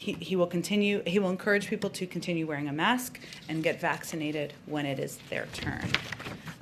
he will encourage people to continue wearing a mask and get vaccinated when it is their turn.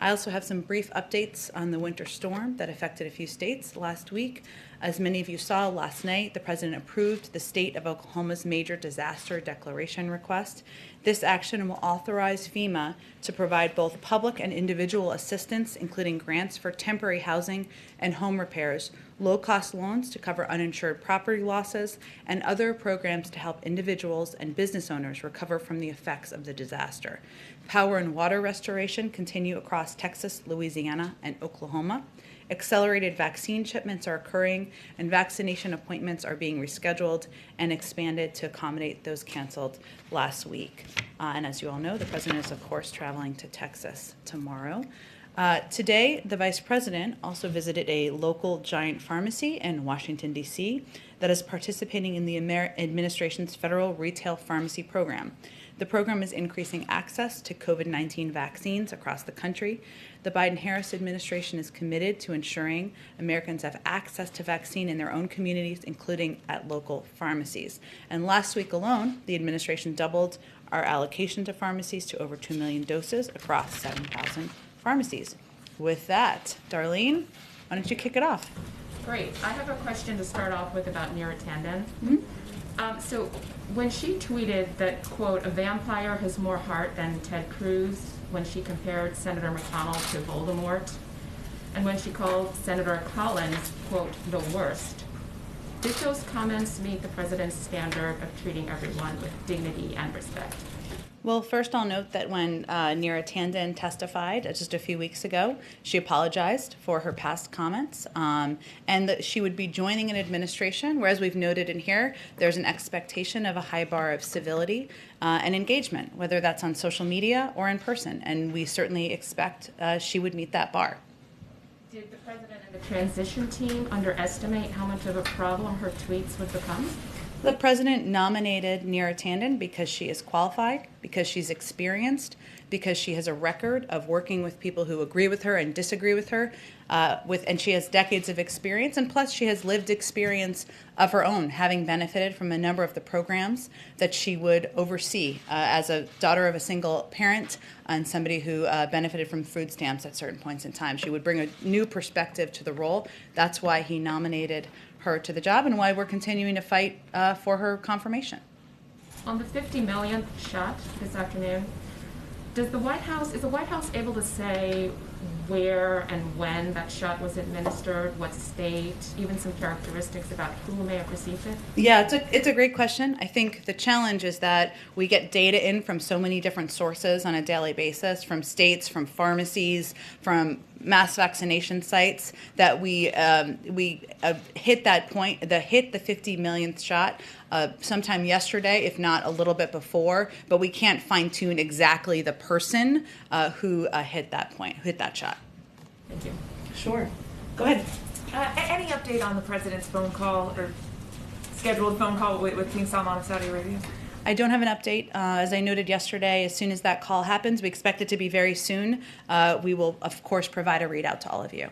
I also have some brief updates on the winter storm that affected a few states last week. As many of you saw last night, the President approved the state of Oklahoma's major disaster declaration request. This action will authorize FEMA to provide both public and individual assistance, including grants for temporary housing and home repairs, low-cost loans to cover uninsured property losses, and other programs to help individuals and business owners recover from the effects of the disaster. Power and water restoration continue across Texas, Louisiana, and Oklahoma. Accelerated vaccine shipments are occurring, and vaccination appointments are being rescheduled and expanded to accommodate those canceled last week. And as you all know, the President is, of course, traveling to Texas tomorrow. Today, the Vice President also visited a local giant pharmacy in Washington, D.C. that is participating in the administration's federal retail pharmacy program. The program is increasing access to COVID-19 vaccines across the country. The Biden-Harris administration is committed to ensuring Americans have access to vaccine in their own communities, including at local pharmacies. And last week alone, the administration doubled our allocation to pharmacies to over 2 million doses across 7,000 pharmacies. With that, Darlene, why don't you kick it off? Great. I have a question to start off with about Neera Tanden. Mm-hmm. So when she tweeted that, quote, a vampire has more heart than Ted Cruz, when she compared Senator McConnell to Voldemort, and when she called Senator Collins, quote, the worst, did those comments meet the president's standard of treating everyone with dignity and respect? Well, first I'll note that when Neera Tanden testified just a few weeks ago, she apologized for her past comments and that she would be joining an administration, whereas we've noted in here, there's an expectation of a high bar of civility and engagement, whether that's on social media or in person, and we certainly expect she would meet that bar. Did the president and the transition team underestimate how much of a problem her tweets would become? The president nominated Neera Tanden because she is qualified, because she's experienced, because she has a record of working with people who agree with her and disagree with her, and she has decades of experience, and plus she has lived experience of her own, having benefited from a number of the programs that she would oversee as a daughter of a single parent and somebody who benefited from food stamps at certain points in time. She would bring a new perspective to the role. That's why he nominated her to the job and why we're continuing to fight for her confirmation. On the 50 millionth shot this afternoon, is the White House able to say where and when that shot was administered, what state, even some characteristics about who may have received it? Yeah, it's a great question. I think the challenge is that we get data in from so many different sources on a daily basis, from states, from pharmacies, from mass vaccination sites, that we hit that point, hit the 50 millionth shot sometime yesterday, if not a little bit before, but we can't fine-tune exactly the person who hit that point, hit that shot. Thank you. Sure. Go ahead. Any update on the president's phone call or scheduled phone call with King Salman of Saudi Arabia? I don't have an update. As I noted yesterday, as soon as that call happens, we expect it to be very soon. We will, of course, provide a readout to all of you.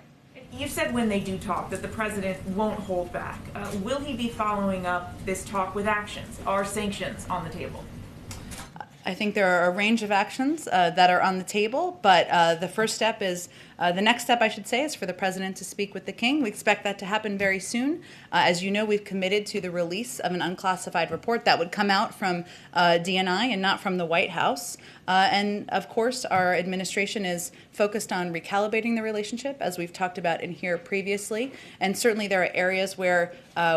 You said when they do talk that the president won't hold back. Will he be following up this talk with actions? Are sanctions on the table? I think there are a range of actions that are on the table, but the first step is, the next step, I should say, is for the president to speak with the king. We expect that to happen very soon. As you know, we've committed to the release of an unclassified report that would come out from DNI and not from the White House. And of course, our administration is focused on recalibrating the relationship, as we've talked about in here previously. And certainly there are areas where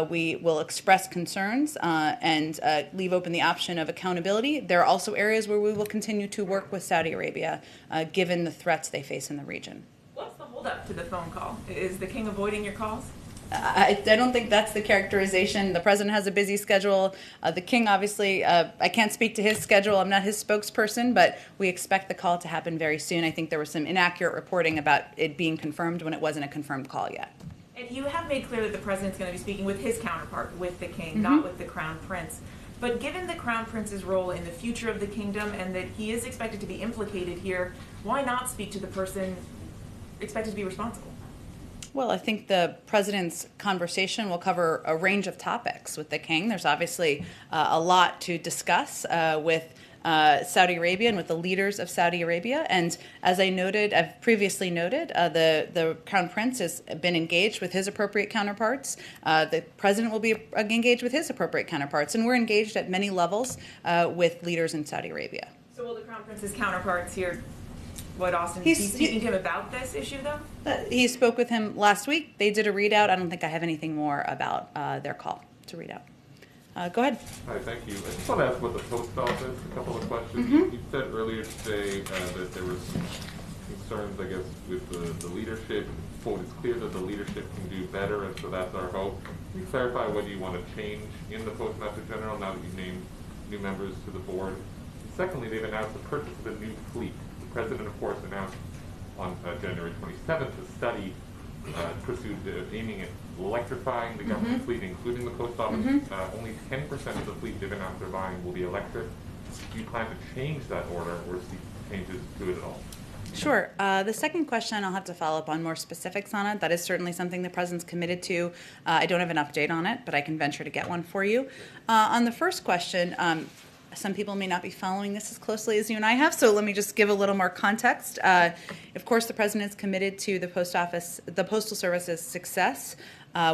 we will express concerns and leave open the option of accountability. There are also areas where we will continue to work with Saudi Arabia, given the threats they face in the region. What's the holdup to the phone call? Is the king avoiding your calls? I don't think that's the characterization. The president has a busy schedule. The king, obviously, I can't speak to his schedule. I'm not his spokesperson, but we expect the call to happen very soon. I think there was some inaccurate reporting about it being confirmed when it wasn't a confirmed call yet. And you have made clear that the president's going to be speaking with his counterpart, with the king, not with the crown prince. But given the crown prince's role in the future of the kingdom and that he is expected to be implicated here, why not speak to the person expected to be responsible? Well, I think the president's conversation will cover a range of topics with the king. There's obviously a lot to discuss with Saudi Arabia and with the leaders of Saudi Arabia. And as I've previously noted, the Crown Prince has been engaged with his appropriate counterparts. The president will be engaged with his appropriate counterparts. And we're engaged at many levels with leaders in Saudi Arabia. So will the Crown Prince's counterparts here, what, Austin, be speaking to him about this issue, though? He spoke with him last week. They did a readout. I don't think I have anything more about their call to read out. Go ahead. Hi, thank you. I just want to ask about the post office, a couple of questions. You said earlier today that there was concerns, I guess, with the leadership. Quote, it's clear that the leadership can do better, and so that's our hope. Can you clarify whether you want to change in the Postmaster General now that you've named new members to the board? And secondly, they've announced the purchase of a new fleet. The president, of course, announced on January 27th a study pursued aiming at electrifying the government fleet, including the post office. Only 10% of the fleet they've announced they're buying will be electric. Do you plan to change that order or seek changes to it at all? Sure. The second question, I'll have to follow up on more specifics on it. That is certainly something the president's committed to. I don't have an update on it, but I can venture to get one for you. On the first question, some people may not be following this as closely as you and I have, so let me just give a little more context. Of course, the president is committed to the Postal Service's success,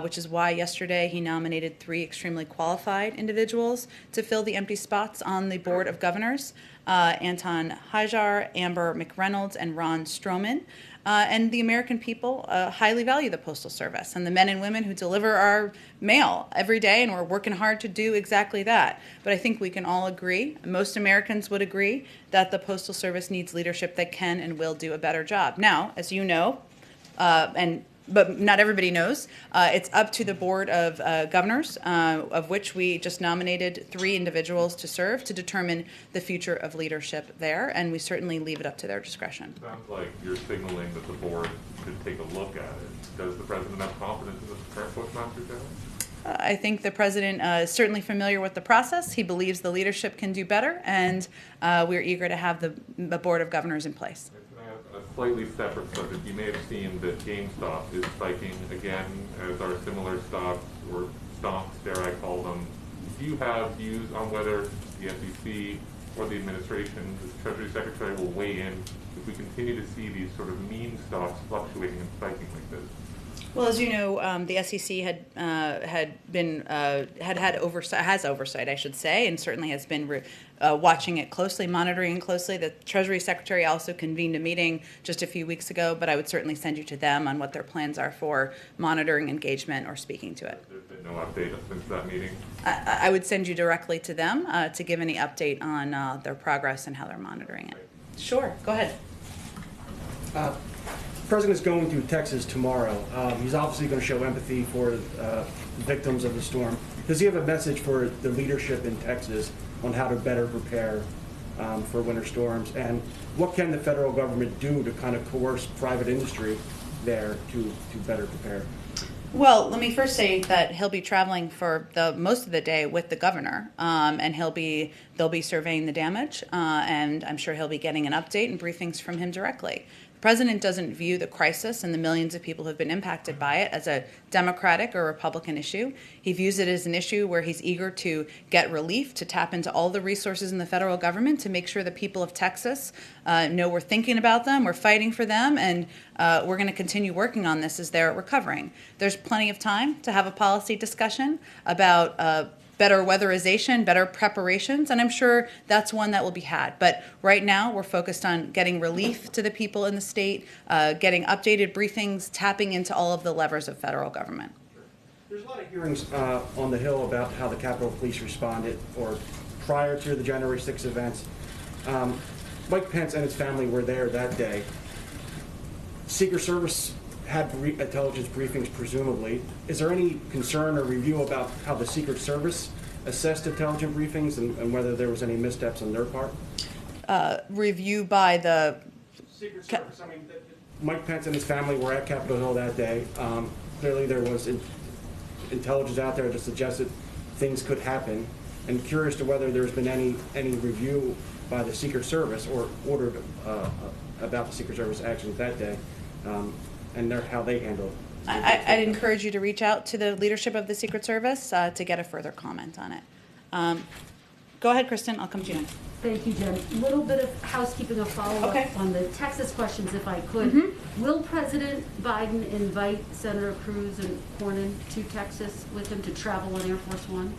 which is why yesterday he nominated 3 extremely qualified individuals to fill the empty spots on the Board of Governors, Anton Hajar, Amber McReynolds, and Ron Stroman. And the American people highly value the Postal Service and the men and women who deliver our mail every day, and we're working hard to do exactly that. But I think we can all agree, most Americans would agree, that the Postal Service needs leadership that can and will do a better job. Now, as you know, but not everybody knows, it's up to the Board of Governors, of which we just nominated 3 individuals to serve to determine the future of leadership there, and we certainly leave it up to their discretion. Sounds like you're signaling that the board should take a look at it. Does the president have confidence in the current Postmaster General? I think the president is certainly familiar with the process. He believes the leadership can do better, and we're eager to have the Board of Governors in place. A slightly separate subject. You may have seen that GameStop is spiking again, as are similar stocks, or stonks, dare I call them. Do you have views on whether the SEC or the administration, the Treasury Secretary, will weigh in if we continue to see these sort of meme stocks fluctuating and spiking like this? Well, as you know, the SEC had oversight, I should say, and certainly has been watching it closely, monitoring it closely. The Treasury Secretary also convened a meeting just a few weeks ago, but I would certainly send you to them on what their plans are for monitoring engagement or speaking to it. There's been no update since that meeting? I would send you directly to them to give any update on their progress and how they're monitoring it. Sure, go ahead. The president is going to Texas tomorrow. He's obviously going to show empathy for victims of the storm. Does he have a message for the leadership in Texas on how to better prepare for winter storms? And what can the federal government do to kind of coerce private industry there to better prepare? Well, let me first say that he'll be traveling for most of the day with the governor, and they'll be surveying the damage, and I'm sure he'll be getting an update and briefings from him directly. The president doesn't view the crisis and the millions of people who have been impacted by it as a Democratic or Republican issue. He views it as an issue where he's eager to get relief, to tap into all the resources in the federal government to make sure the people of Texas know we're thinking about them, we're fighting for them, and we're going to continue working on this as they're recovering. There's plenty of time to have a policy discussion about better weatherization, better preparations, and I'm sure that's one that will be had. But right now, we're focused on getting relief to the people in the state, getting updated briefings, tapping into all of the levers of federal government. There's a lot of hearings on the Hill about how the Capitol Police responded, or prior to the January 6th events. Mike Pence and his family were there that day. Secret Service had intelligence briefings, presumably. Is there any concern or review about how the Secret Service assessed intelligence briefings and whether there was any missteps on their part? Review by the Secret Service. I mean, Mike Pence and his family were at Capitol Hill that day. Clearly there was intelligence out there that suggested things could happen. And curious to whether there's been any review by the Secret Service or ordered about the Secret Service actions that day. And how they handled I'd encourage you to reach out to the leadership of the Secret Service to get a further comment on it. Go ahead, Kristen. I'll come to you next. Thank you, Jen. A little bit of housekeeping, a follow-up Okay. on the Texas questions, if I could. Will President Biden invite Senator Cruz and Cornyn to Texas with him to travel on Air Force One?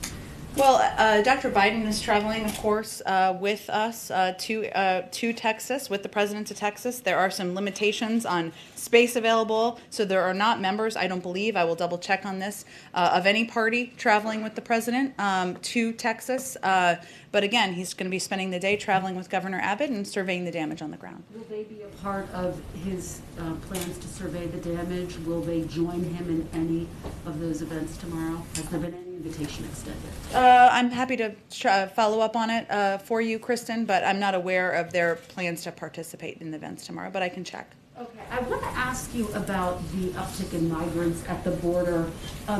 Well, Dr. Biden is traveling, of course, with us to Texas, with the president to Texas. There are some limitations on space available, so there are not members, I don't believe, I will double check on this, of any party traveling with the president to Texas. But again, he's going to be spending the day traveling with Governor Abbott and surveying the damage on the ground. Will they be a part of his plans to survey the damage? Will they join him in any of those events tomorrow? Has there been any invitation extended? I'm happy to follow up on it for you, Kristen, but I'm not aware of their plans to participate in the events tomorrow, but I can check. Okay, I want to ask you about the uptick in migrants at the border.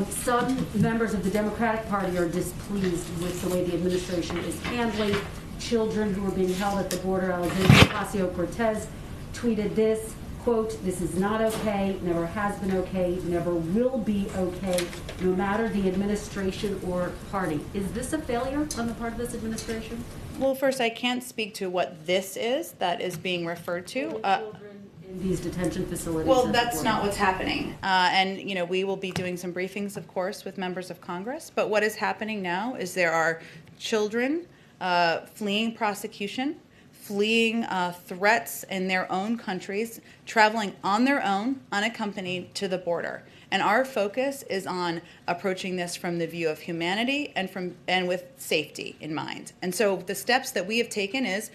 Some members of the Democratic Party are displeased with the way the administration is handling children who are being held at the border. Alexandria Ocasio-Cortez tweeted this, quote, "This is not okay, never has been okay, never will be okay, no matter the administration or party." Is this a failure on the part of this administration? Well, first, I can't speak to what this is that is being referred to. Children in these detention facilities. Well, at the that's border. not what's happening. And, we will be doing some briefings, of course, with members of Congress. But what is happening now is there are children fleeing prosecution, fleeing threats in their own countries, traveling on their own, unaccompanied, to the border. And our focus is on approaching this from the view of humanity and with safety in mind. And so the steps that we have taken is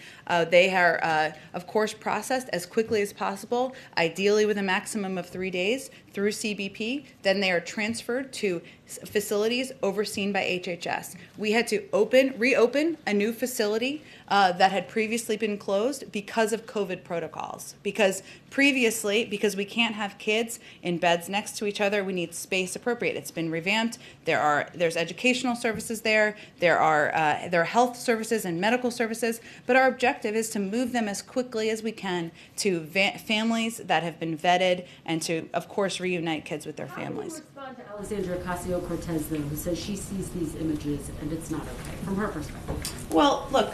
they are, of course, processed as quickly as possible, ideally with a maximum of 3 days through CBP. Then they are transferred to facilities overseen by HHS. We had to reopen a new facility that had previously been closed because of COVID protocols. Because we can't have kids in beds next to each other, we need space appropriate. It's been revamped. There's educational services there. There are health services and medical services. But our objective is to move them as quickly as we can to families that have been vetted and to, of course, reunite kids with their families. How do you respond to Alexandria Ocasio-Cortez, though, who says she sees these images and it's not okay, from her perspective? Well, look,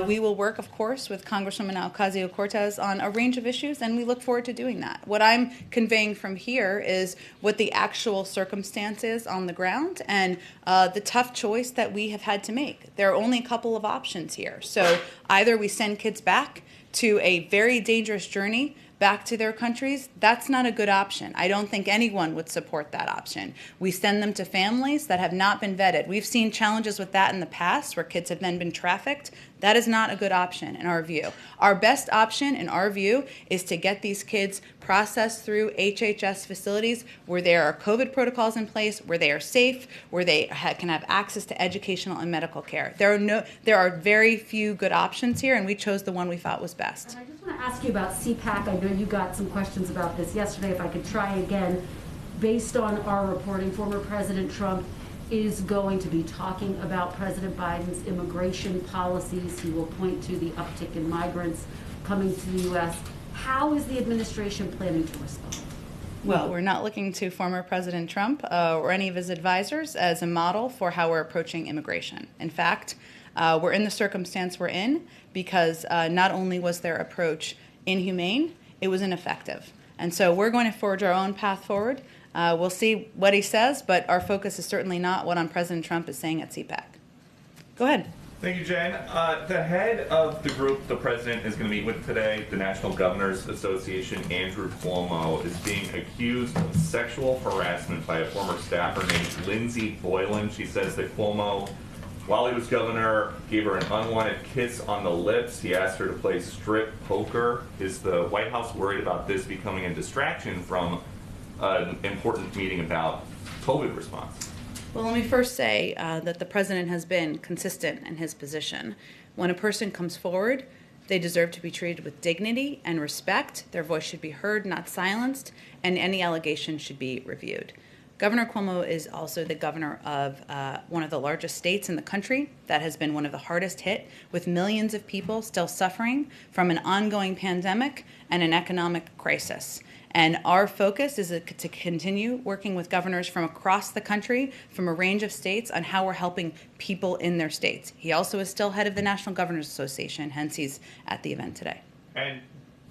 we will work, of course, with Congresswoman Ocasio-Cortez on a range of issues, and we look forward to doing that. What I'm conveying from here is what the actual circumstance is on the ground and the tough choice that we have had to make. There are only a couple of options here. So either we send kids back to a very dangerous journey back to their countries. That's not a good option. I don't think anyone would support that option. We send them to families that have not been vetted. We've seen challenges with that in the past where kids have then been trafficked. That is not a good option in our view. Our best option in our view is to get these kids processed through HHS facilities where there are COVID protocols in place, where they are safe, where they can have access to educational and medical care. There are very few good options here, and we chose the one we thought was best. And I just want to ask you about CPAC. I know you got some questions about this yesterday. If I could try again, based on our reporting, former President Trump is going to be talking about President Biden's immigration policies. He will point to the uptick in migrants coming to the U.S. How is the administration planning to respond? Well, we're not looking to former President Trump or any of his advisors as a model for how we're approaching immigration. In fact, we're in the circumstance we're in because not only was their approach inhumane, it was ineffective. And so we're going to forge our own path forward. We'll see what he says, but our focus is certainly not what President Trump is saying at CPAC. Go ahead. Thank you, Jen. The head of the group the president is going to meet with today, the National Governors Association, Andrew Cuomo, is being accused of sexual harassment by a former staffer named Lindsay Boylan. She says that Cuomo, while he was governor, gave her an unwanted kiss on the lips. He asked her to play strip poker. Is the White House worried about this becoming a distraction from an important meeting about COVID response? Well, let me first say that the president has been consistent in his position. When a person comes forward, they deserve to be treated with dignity and respect. Their voice should be heard, not silenced, and any allegation should be reviewed. Governor Cuomo is also the governor of one of the largest states in the country that has been one of the hardest hit, with millions of people still suffering from an ongoing pandemic and an economic crisis. And our focus is to continue working with governors from across the country, from a range of states, on how we're helping people in their states. He also is still head of the National Governors Association, hence he's at the event today. And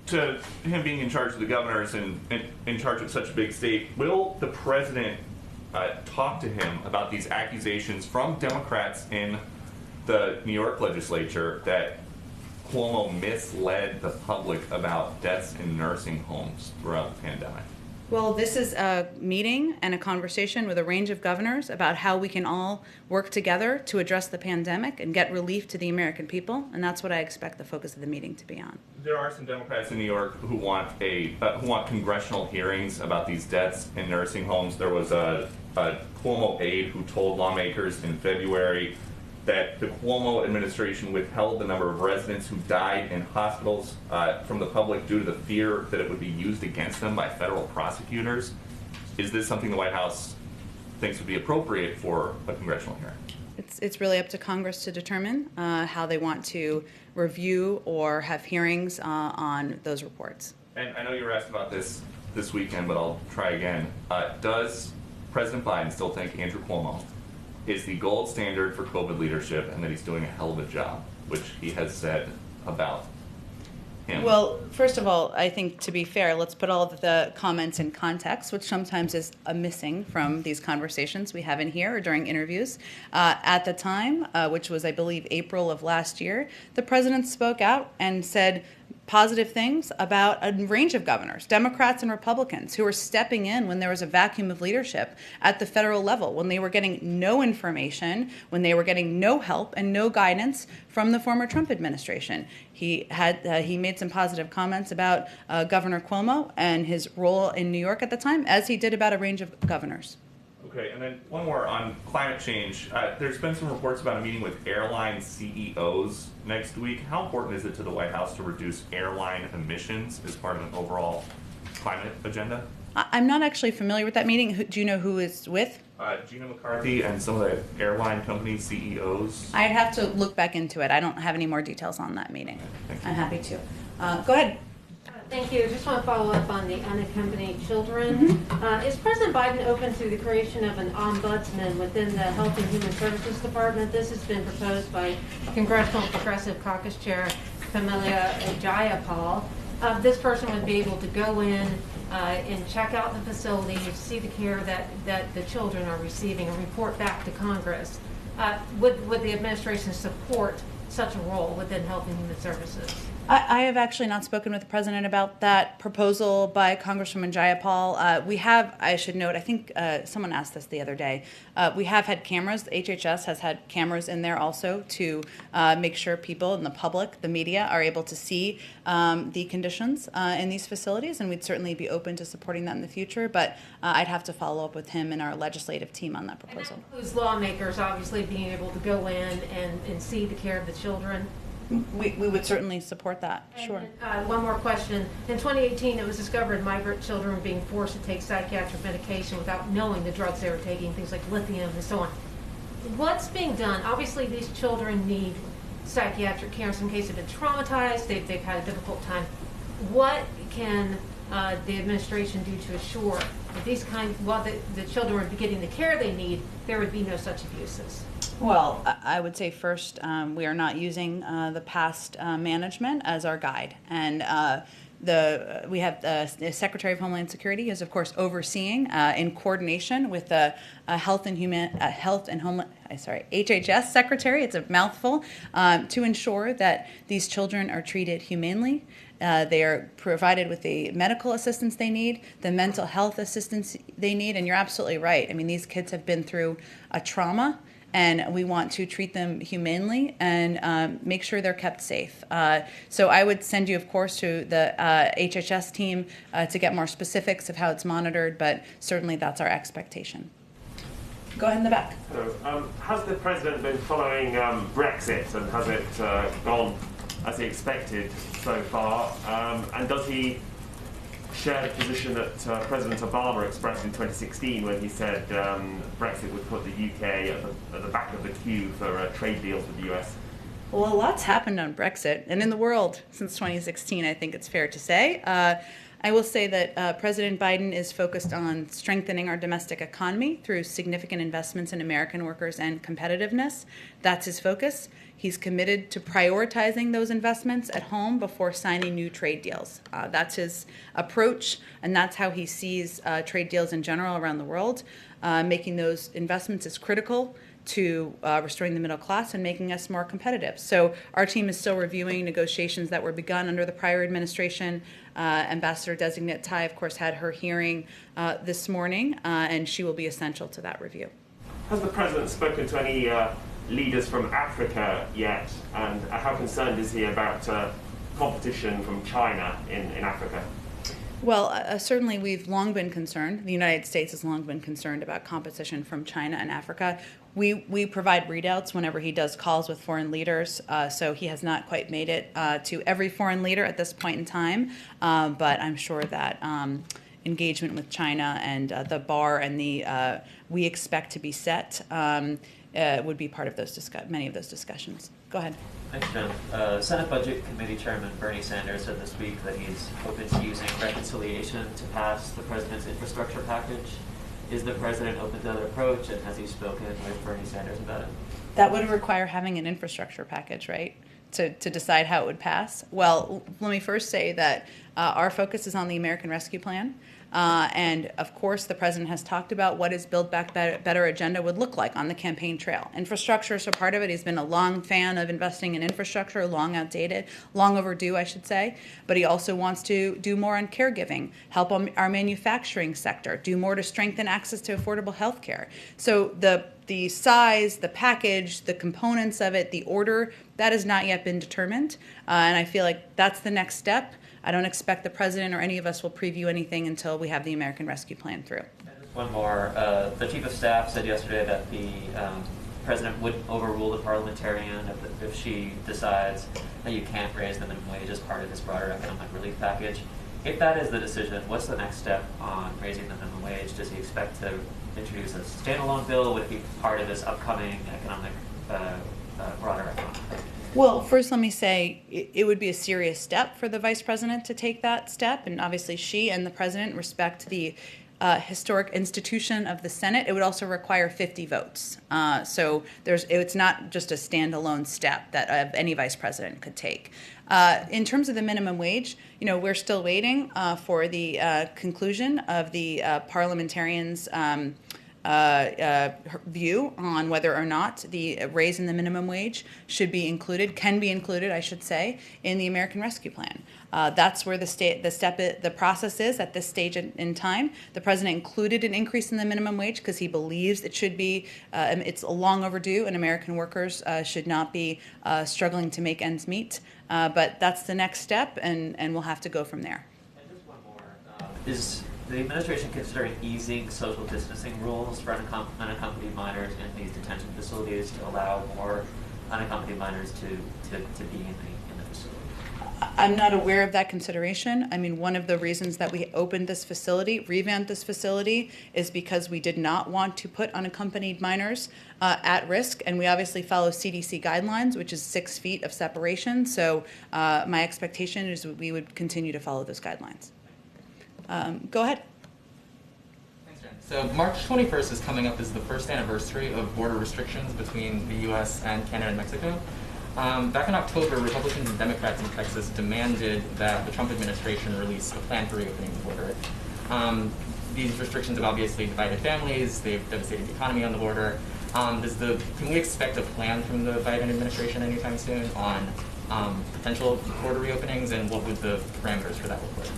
to him being in charge of the governors and in charge of such a big state, will the president talk to him about these accusations from Democrats in the New York legislature that Cuomo misled the public about deaths in nursing homes throughout the pandemic? Well, this is a meeting and a conversation with a range of governors about how we can all work together to address the pandemic and get relief to the American people, and that's what I expect the focus of the meeting to be on. There are some Democrats in New York who want congressional hearings about these deaths in nursing homes. There was a Cuomo aide who told lawmakers in February that the Cuomo administration withheld the number of residents who died in hospitals from the public due to the fear that it would be used against them by federal prosecutors. Is this something the White House thinks would be appropriate for a congressional hearing? It's really up to Congress to determine how they want to review or have hearings on those reports. And I know you were asked about this weekend, but I'll try again. Does President Biden still think Andrew Cuomo is the gold standard for COVID leadership and that he's doing a hell of a job, which he has said about him? Well, first of all, I think to be fair, let's put all of the comments in context, which sometimes is missing from these conversations we have in here or during interviews. At the time, which was, I believe, April of last year, the president spoke out and said positive things about a range of governors, Democrats and Republicans, who were stepping in when there was a vacuum of leadership at the federal level, when they were getting no information, when they were getting no help and no guidance from the former Trump administration. He made some positive comments about Governor Cuomo and his role in New York at the time, as he did about a range of governors. Okay, and then one more on climate change. There's been some reports about a meeting with airline CEOs next week. How important is it to the White House to reduce airline emissions as part of an overall climate agenda? I'm not actually familiar with that meeting. Do you know who is with? Gina McCarthy and some of the airline company CEOs. I'd have to look back into it. I don't have any more details on that meeting. Thank you. I'm happy to. Go ahead. Thank you. Just want to follow up on the unaccompanied children. Is President Biden open to the creation of an ombudsman within the Health and Human Services Department? This has been proposed by Congressional Progressive Caucus Chair Pamela Jayapal. This person would be able to go in and check out the facilities, see the care that the children are receiving, and report back to Congress. Would the administration support such a role within Health and Human Services? I have actually not spoken with the president about that proposal by Congresswoman Jayapal. We have, I should note, I think someone asked this the other day, we have had cameras. The HHS has had cameras in there also to make sure people and the public, the media, are able to see the conditions in these facilities, and we'd certainly be open to supporting that in the future, but I'd have to follow up with him and our legislative team on that proposal. And that includes lawmakers obviously being able to go in and see the care of the children. We would certainly support that, sure. And, one more question. In 2018, it was discovered migrant children were being forced to take psychiatric medication without knowing the drugs they were taking, things like lithium and so on. What's being done? Obviously, these children need psychiatric care. In some cases, they've been traumatized. They've had a difficult time. What can the administration do to assure that while the children are getting the care they need, there would be no such abuses? Well, I would say first, we are not using the past management as our guide, and we have the Secretary of Homeland Security, who is of course overseeing in coordination with the HHS Secretary. It's a mouthful, to ensure that these children are treated humanely. They are provided with the medical assistance they need, the mental health assistance they need, and you're absolutely right. I mean, these kids have been through a trauma, and we want to treat them humanely and make sure they're kept safe. So I would send you, of course, to the HHS team to get more specifics of how it's monitored, but certainly that's our expectation. Go ahead in the back. So, has the president been following Brexit, and has it gone as he expected so far? And does he share the position that President Obama expressed in 2016 when he said Brexit would put the UK at the back of the queue for trade deals with the US? Well, a lot's happened on Brexit and in the world since 2016, I think it's fair to say. I will say that President Biden is focused on strengthening our domestic economy through significant investments in American workers and competitiveness. That's his focus. He's committed to prioritizing those investments at home before signing new trade deals. That's his approach, and that's how he sees trade deals in general around the world. Making those investments is critical to restoring the middle class and making us more competitive. So our team is still reviewing negotiations that were begun under the prior administration. Ambassador-designate Tai, of course, had her hearing this morning, and she will be essential to that review. Has the president spoken to any leaders from Africa yet, and how concerned is he about competition from China in Africa? Well, certainly we've long been concerned. The United States has long been concerned about competition from China and Africa. We provide readouts whenever he does calls with foreign leaders, so he has not quite made it to every foreign leader at this point in time, but I'm sure that engagement with China and the bar and the we expect to be set would be part of those many of those discussions. Go ahead. Thanks, Jen. Senate Budget Committee Chairman Bernie Sanders said this week that he's open to using reconciliation to pass the president's infrastructure package. Is the president open to that approach, and has he spoken with Bernie Sanders about it? That would require having an infrastructure package, right, to decide how it would pass? Well, let me first say that our focus is on the American Rescue Plan. And of course, the president has talked about what his Build Back Better agenda would look like on the campaign trail. Infrastructure is a part of it. He's been a long fan of investing in infrastructure, long outdated, long overdue, I should say. But he also wants to do more on caregiving, help our manufacturing sector, do more to strengthen access to affordable health care. So the size, the package, the components of it, the order, that has not yet been determined. And I feel like that's the next step. I don't expect the president or any of us will preview anything until we have the American Rescue Plan through. One more. The chief of staff said yesterday that the president would overrule the parliamentarian if she decides that you can't raise the minimum wage as part of this broader economic relief package. If that is the decision, what's the next step on raising the minimum wage? Does he expect to introduce a standalone bill? Would it be part of this upcoming economic broader economic? Well, first let me say it would be a serious step for the vice president to take that step, and obviously she and the president respect the historic institution of the Senate. It would also require 50 votes. So it's not just a standalone step that any vice president could take. In terms of the minimum wage, we're still waiting for the conclusion of the parliamentarians' view on whether or not the raise in the minimum wage can be included, I should say, in the American Rescue Plan. That's where the process is at this stage in time. The president included an increase in the minimum wage because he believes it should be, it's long overdue, and American workers should not be struggling to make ends meet. But that's the next step, and we'll have to go from there. And just one more. Is the administration considering easing social distancing rules for unaccompanied minors in these detention facilities to allow more unaccompanied minors to be in the facility? I'm not aware of that consideration. I mean, one of the reasons that we opened this facility, revamped this facility, is because we did not want to put unaccompanied minors at risk, and we obviously follow CDC guidelines, which is 6 feet of separation. So my expectation is we would continue to follow those guidelines. Go ahead. Thanks, Jen. So March 21st is coming up as the first anniversary of border restrictions between the U.S. and Canada and Mexico. Back in October, Republicans and Democrats in Texas demanded that the Trump administration release a plan for reopening the border. These restrictions have obviously divided families. They've devastated the economy on the border. Can we expect a plan from the Biden administration anytime soon on potential border reopenings, and what would the parameters for that look like?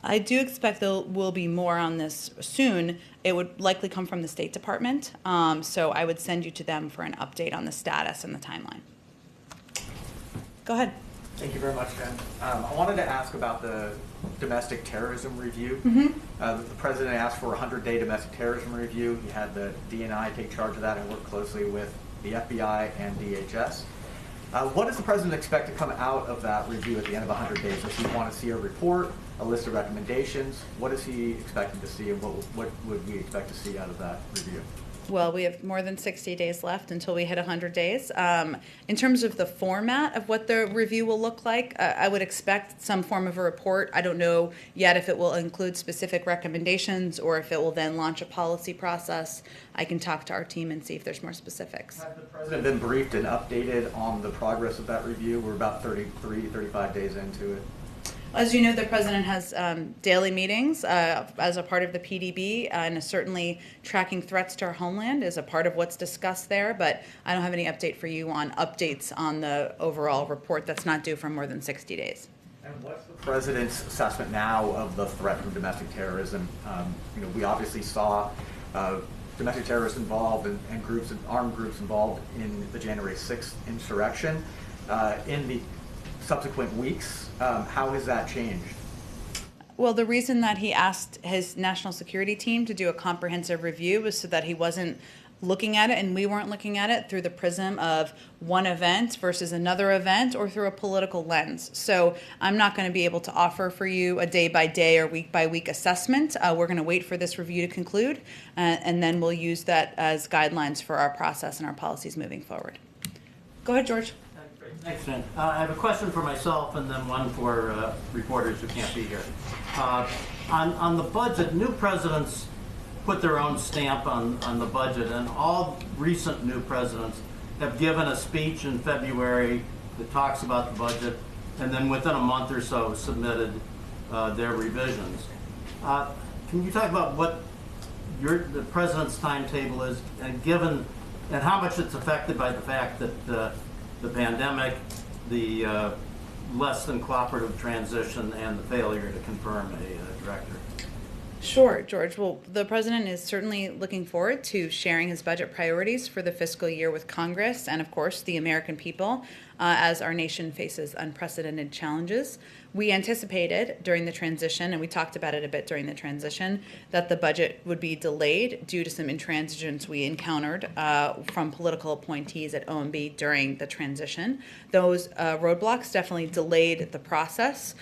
I do expect there will be more on this soon. It would likely come from the State Department, so I would send you to them for an update on the status and the timeline. Go ahead. Thank you very much, Jen. I wanted to ask about the domestic terrorism review. The president asked for a 100-day domestic terrorism review. He had the DNI take charge of that and work closely with the FBI and DHS. What does the president expect to come out of that review at the end of 100 days? Does he want to see a report, a list of recommendations? What is he expecting to see, and what would we expect to see out of that review? Well, we have more than 60 days left until we hit 100 days. In terms of the format of what the review will look like, I would expect some form of a report. I don't know yet if it will include specific recommendations or if it will then launch a policy process. I can talk to our team and see if there's more specifics. Has the president been briefed and updated on the progress of that review? We're about 35 days into it. As you know, the president has daily meetings as a part of the PDB, and is certainly tracking threats to our homeland is a part of what's discussed there, but I don't have any update for you on updates on the overall report that's not due for more than 60 days. And what's the president's assessment now of the threat from domestic terrorism? We obviously saw domestic terrorists involved and groups, armed groups involved in the January 6th insurrection. In the subsequent weeks, how has that changed? Well, the reason that he asked his national security team to do a comprehensive review was so that he wasn't looking at it and we weren't looking at it through the prism of one event versus another event or through a political lens. So I'm not going to be able to offer for you a day-by-day or week-by-week assessment. We're going to wait for this review to conclude, and then we'll use that as guidelines for our process and our policies moving forward. Go ahead, George. Thanks, Jen. I have a question for myself and then one for reporters who can't be here. On the budget, new presidents put their own stamp on the budget, and all recent new presidents have given a speech in February that talks about the budget, and then within a month or so submitted their revisions. Can you talk about what the president's timetable is, and how much it's affected by the fact that the pandemic, the less than cooperative transition, and the failure to confirm a director? Sure, George. Well, the president is certainly looking forward to sharing his budget priorities for the fiscal year with Congress and, of course, the American people as our nation faces unprecedented challenges. We anticipated during the transition, and we talked about it a bit during the transition, that the budget would be delayed due to some intransigence we encountered from political appointees at OMB during the transition. Those roadblocks definitely delayed the process.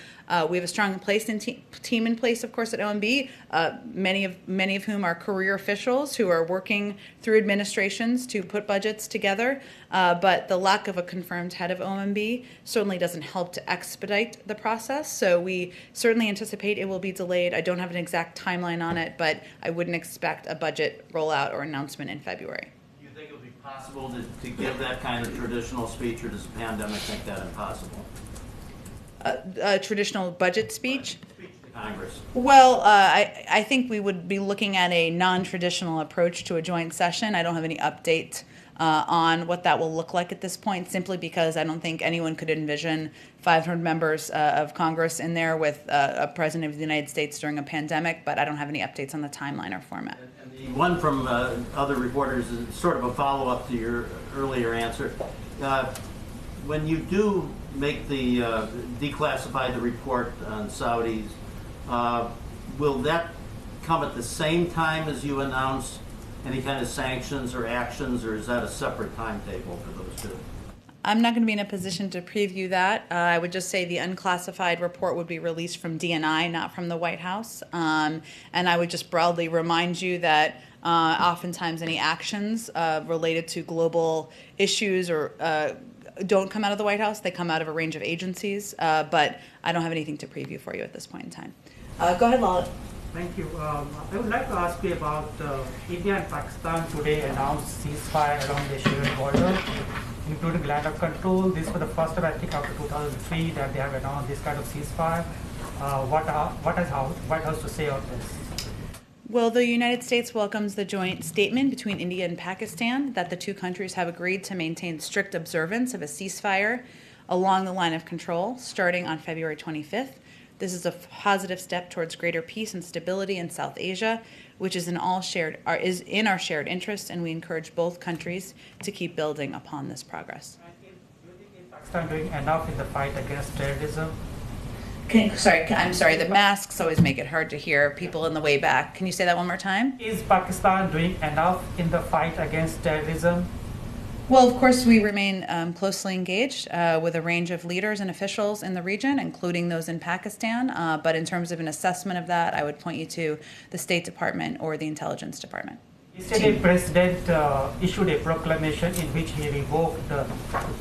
We have a strong team in place, of course, at OMB, many of whom are career officials who are working through administrations to put budgets together. But the lack of a confirmed head of OMB certainly doesn't help to expedite the process. So we certainly anticipate it will be delayed. I don't have an exact timeline on it, but I wouldn't expect a budget rollout or announcement in February. Do you think it will be possible to give that kind of traditional speech, or does the pandemic make that impossible? A traditional budget speech? Speech to Congress. Well, I think we would be looking at a non-traditional approach to a joint session. I don't have any update on what that will look like at this point, simply because I don't think anyone could envision 500 members of Congress in there with a president of the United States during a pandemic, but I don't have any updates on the timeline or format. And the one from other reporters is sort of a follow-up to your earlier answer. When you do make the declassify the report on Saudis, will that come at the same time as you announce any kind of sanctions or actions, or is that a separate timetable for those two? I'm not going to be in a position to preview that. I would just say the unclassified report would be released from DNI, not from the White House. And I would just broadly remind you that oftentimes any actions related to global issues or don't come out of the White House. They come out of a range of agencies, but I don't have anything to preview for you at this point in time. Go ahead, Lala. Thank you. I would like to ask you about India and Pakistan today announced ceasefire along the shared border, including land of control. This was the first time, I think, after 2003 that they have announced this kind of ceasefire. What has White House to say on this? Well, the United States welcomes the joint statement between India and Pakistan that the two countries have agreed to maintain strict observance of a ceasefire along the line of control starting on February 25th. This is a positive step towards greater peace and stability in South Asia, which is in our shared interest, and we encourage both countries to keep building upon this progress. Do you think Pakistan doing enough in the fight against terrorism? I'm sorry, the masks always make it hard to hear people in the way back. Can you say that one more time? Is Pakistan doing enough in the fight against terrorism? Well, of course, we remain closely engaged with a range of leaders and officials in the region, including those in Pakistan. But in terms of an assessment of that, I would point you to the State Department or the Intelligence Department. Yesterday, President issued a proclamation in which he revoked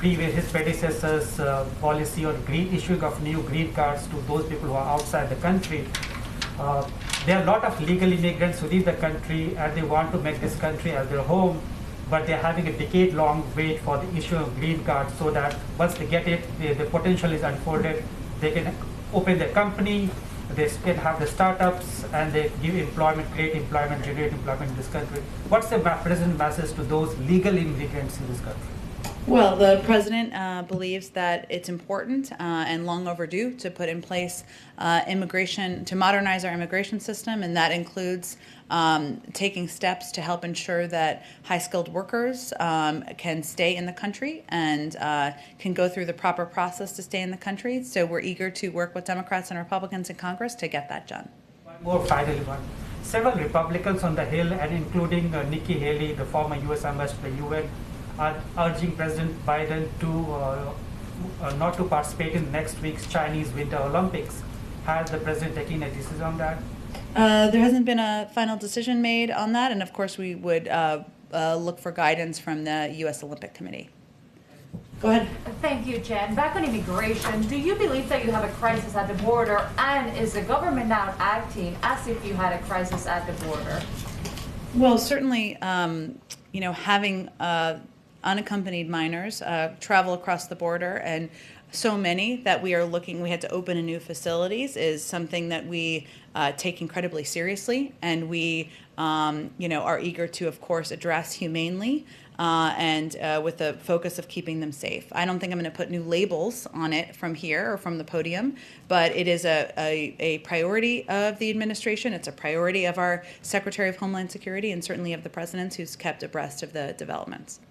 his predecessor's policy on issuing of new green cards to those people who are outside the country. There are a lot of legal immigrants within the country, and they want to make this country as their home, but they're having a decade-long wait for the issue of green cards, so that once they get it, the potential is unfolded, they can open their company, they can have the startups, and they give employment, create employment, generate employment in this country. What's the present message to those legal immigrants in this country? Well, the president believes that it's important and long overdue to put in place immigration, to modernize our immigration system, and that includes taking steps to help ensure that high-skilled workers can stay in the country and can go through the proper process to stay in the country. So we're eager to work with Democrats and Republicans in Congress to get that done. One more final one. Several Republicans on the Hill, and including Nikki Haley, the former U.S. ambassador to the UN, are urging President Biden to not to participate in next week's Chinese Winter Olympics. Has the president taken a decision on that? There hasn't been a final decision made on that, and of course we would look for guidance from the U.S. Olympic Committee. Go ahead. Thank you, Jen. Back on immigration, do you believe that you have a crisis at the border, and is the government now acting as if you had a crisis at the border? Well, certainly, having unaccompanied minors travel across the border, and so many that we had to open new facilities, is something that we take incredibly seriously, and we are eager to, of course, address humanely and with the focus of keeping them safe. I don't think I'm going to put new labels on it from here or from the podium, but it is a priority of the administration. It's a priority of our Secretary of Homeland Security, and certainly of the President, who's kept abreast of the developments.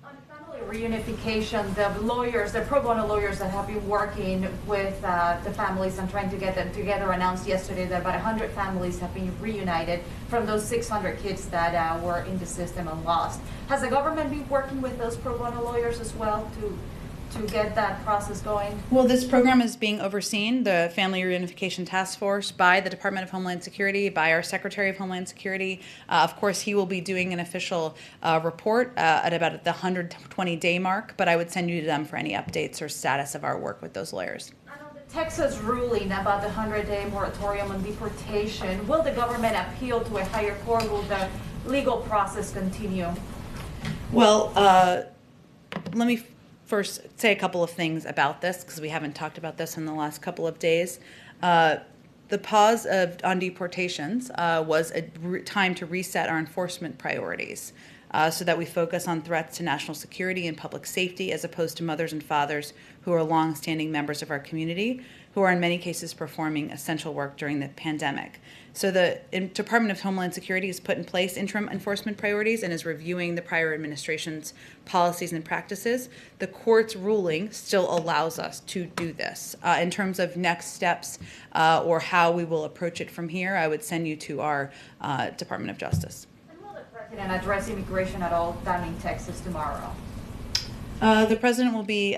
Reunification, the lawyers, the pro bono lawyers that have been working with the families and trying to get them together, announced yesterday that about 100 families have been reunited from those 600 kids that were in the system and lost. Has the government been working with those pro bono lawyers as well to get that process going? Well, this program is being overseen, the Family Reunification Task Force, by the Department of Homeland Security, by our Secretary of Homeland Security. Of course, he will be doing an official report at about the 120-day mark, but I would send you to them for any updates or status of our work with those lawyers. Texas ruling about the 100-day moratorium on deportation, will the government appeal to a higher court? Will the legal process continue? Well, let me first say a couple of things about this, because we haven't talked about this in the last couple of days. The pause on deportations was a time to reset our enforcement priorities so that we focus on threats to national security and public safety, as opposed to mothers and fathers who are longstanding members of our community, who are in many cases performing essential work during the pandemic. So the Department of Homeland Security has put in place interim enforcement priorities and is reviewing the prior administration's policies and practices. The court's ruling still allows us to do this. In terms of next steps or how we will approach it from here, I would send you to our Department of Justice. And will the president address immigration at all down in Texas tomorrow? The president will be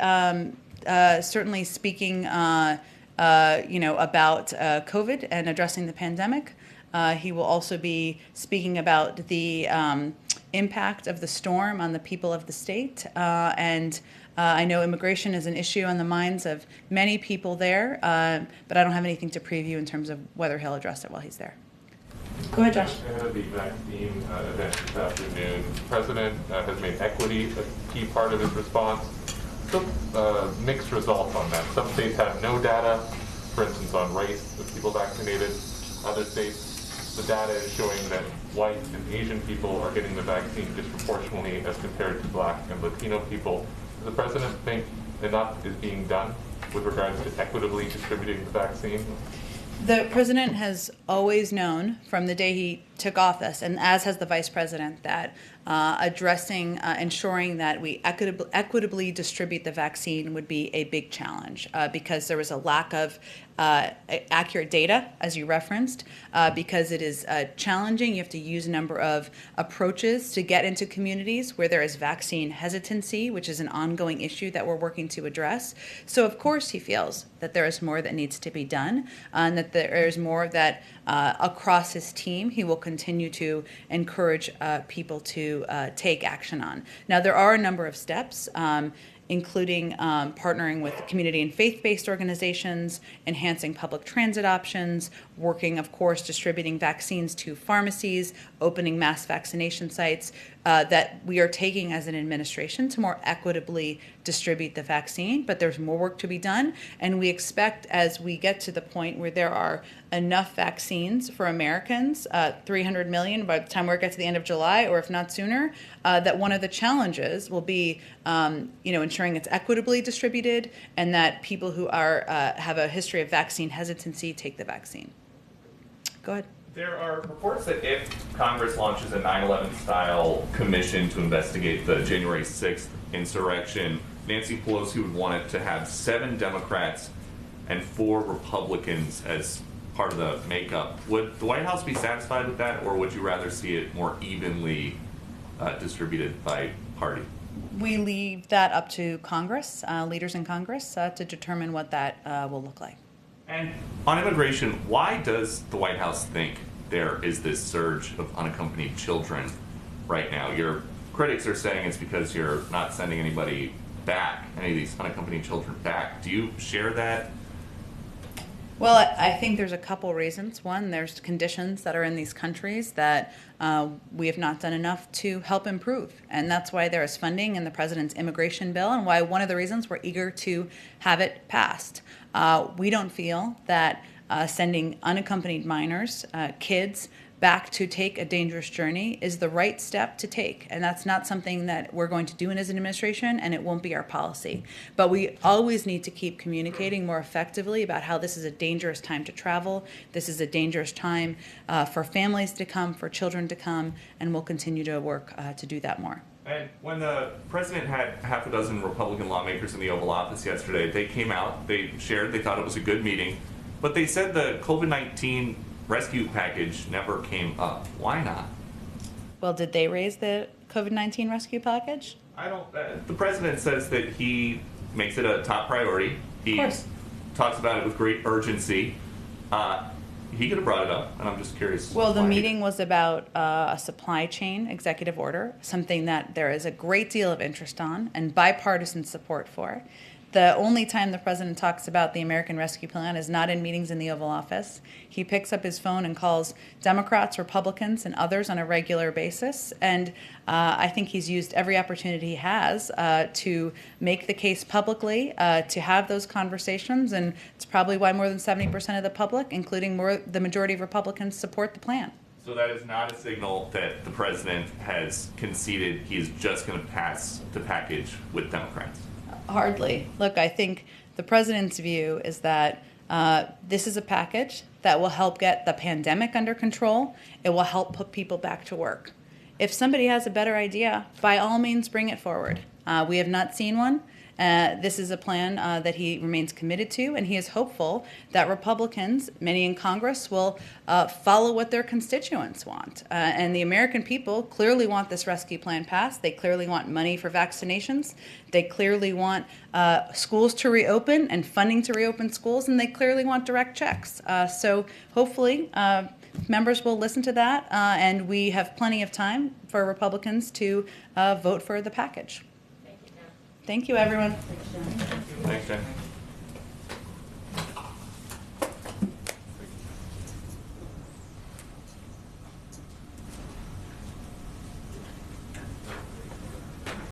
certainly speaking about COVID and addressing the pandemic. He will also be speaking about the impact of the storm on the people of the state. And I know immigration is an issue on the minds of many people there, but I don't have anything to preview in terms of whether he'll address it while he's there. Go ahead, Josh. Ahead of the vaccine event this afternoon, the president has made equity a key part of his response. Some mixed results on that. Some states have no data, for instance, on race of people vaccinated. Other states, the data is showing that white and Asian people are getting the vaccine disproportionately as compared to Black and Latino people. Does the president think enough is being done with regards to equitably distributing the vaccine? The president has always known from the day he took office, and as has the vice president, that ensuring that we equitably distribute the vaccine would be a big challenge because there was a lack of accurate data, as you referenced, because it is challenging. You have to use a number of approaches to get into communities where there is vaccine hesitancy, which is an ongoing issue that we're working to address. So, of course, he feels that there is more that needs to be done, and that there is more that across his team he will continue to encourage people to take action on. Now, there are a number of steps, including partnering with community and faith-based organizations, enhancing public transit options, working, of course, distributing vaccines to pharmacies, opening mass vaccination sites, that we are taking as an administration to more equitably distribute the vaccine. But there's more work to be done, and we expect as we get to the point where there are enough vaccines for Americans, 300 million by the time we get to the end of July, or if not sooner, that one of the challenges will be ensuring it's equitably distributed and that people who are have a history of vaccine hesitancy take the vaccine. Go ahead. There are reports that if Congress launches a 9/11 style commission to investigate the January 6th insurrection, Nancy Pelosi would want it to have 7 Democrats and 4 Republicans as part of the makeup. Would the White House be satisfied with that, or would you rather see it more evenly distributed by party? We leave that up to Congress, leaders in Congress, to determine what that will look like. And on immigration, why does the White House think there is this surge of unaccompanied children right now? Your critics are saying it's because you're not sending anybody back, any of these unaccompanied children back. Do you share that? Well, I think there's a couple reasons. One, there's conditions that are in these countries that we have not done enough to help improve. And that's why there is funding in the president's immigration bill, and why one of the reasons we're eager to have it passed. We don't feel that sending unaccompanied minors, kids, back to take a dangerous journey is the right step to take. And that's not something that we're going to do as an administration, and it won't be our policy. But we always need to keep communicating more effectively about how this is a dangerous time to travel. This is a dangerous time for families to come, for children to come, and we'll continue to work to do that more. And when the president had half a dozen Republican lawmakers in the Oval Office yesterday, they came out, they shared, they thought it was a good meeting, but they said the COVID-19 rescue package never came up. Why not? Well, did they raise the COVID-19 rescue package? I don't. The president says that he makes it a top priority. He talks about it with great urgency. He could have brought it up, and I'm just curious. Well, the meeting was about a supply chain executive order, something that there is a great deal of interest on and bipartisan support for. The only time the president talks about the American Rescue Plan is not in meetings in the Oval Office. He picks up his phone and calls Democrats, Republicans, and others on a regular basis. And I think he's used every opportunity he has to make the case publicly, to have those conversations. And it's probably why more than 70% of the public, including the majority of Republicans, support the plan. So that is not a signal that the president has conceded he is just going to pass the package with Democrats? Hardly. Look, I think the president's view is that this is a package that will help get the pandemic under control. It will help put people back to work. If somebody has a better idea, by all means, bring it forward. We have not seen one. This is a plan that he remains committed to, and he is hopeful that Republicans, many in Congress, will follow what their constituents want. And the American people clearly want this rescue plan passed. They clearly want money for vaccinations. They clearly want schools to reopen and funding to reopen schools, and they clearly want direct checks. So hopefully members will listen to that, and we have plenty of time for Republicans to vote for the package. Thank you, everyone. Thanks, Jen.